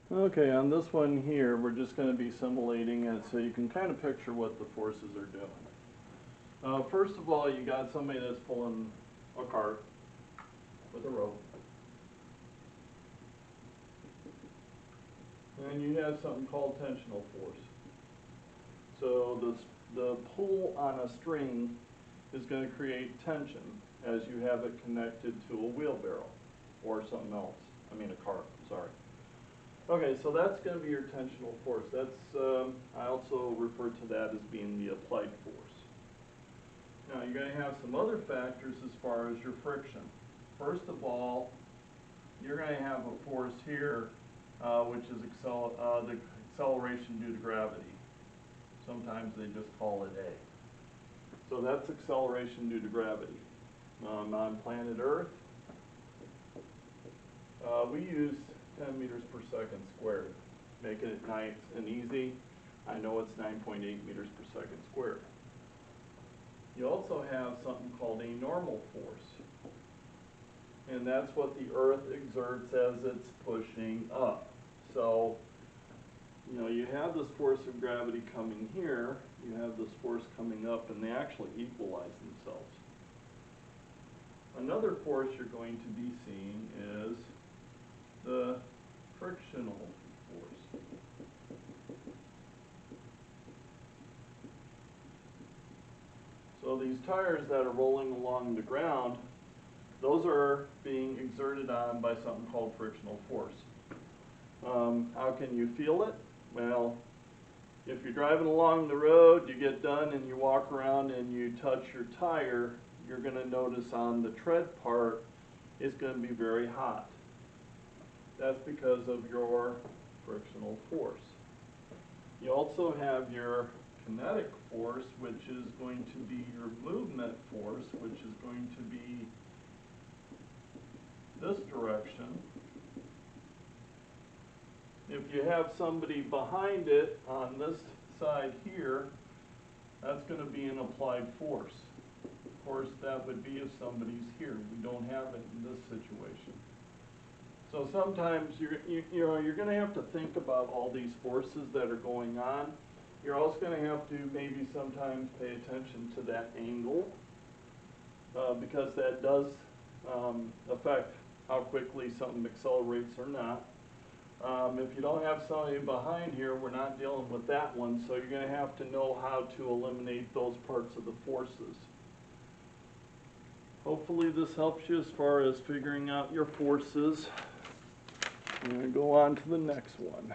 Okay, on this one here, we're just going to be simulating it so you can kind of picture what the forces are doing. First of all, you got somebody that's pulling a cart with a rope. And you have something called tensional force. So the pull on a string is going to create tension as you have it connected to a wheelbarrow or something else. I mean a cart, sorry. Okay, so that's going to be your tensional force. That's I also refer to that as being the applied force. Now you're going to have some other factors as far as your friction. First of all, you're going to have a force here, which is the acceleration due to gravity. Sometimes they just call it A. So that's acceleration due to gravity. On planet Earth, we use 10 meters per second squared, making it nice and easy. I know it's 9.8 meters per second squared. You also have something called a normal force, and that's what the Earth exerts as it's pushing up. So, you know, you have this force of gravity coming here, you have this force coming up, and they actually equalize themselves. Another force you're going to be seeing is the frictional force. So these tires that are rolling along the ground, those are being exerted on by something called frictional force. How can you feel it? Well, if you're driving along the road, you get done and you walk around and you touch your tire, you're going to notice on the tread part it's going to be very hot. That's because of your frictional force. You also have your kinetic force, which is going to be your movement force, which is going to be this direction. If you have somebody behind it on this side here, that's going to be an applied force. Of course, that would be if somebody's here. We don't have it in this situation. So sometimes you're going to have to think about all these forces that are going on. You're also going to have to maybe sometimes pay attention to that angle because that does affect how quickly something accelerates or not. If you don't have somebody behind here, we're not dealing with that one, so you're going to have to know how to eliminate those parts of the forces. Hopefully this helps you as far as figuring out your forces. I'm going to go on to the next one.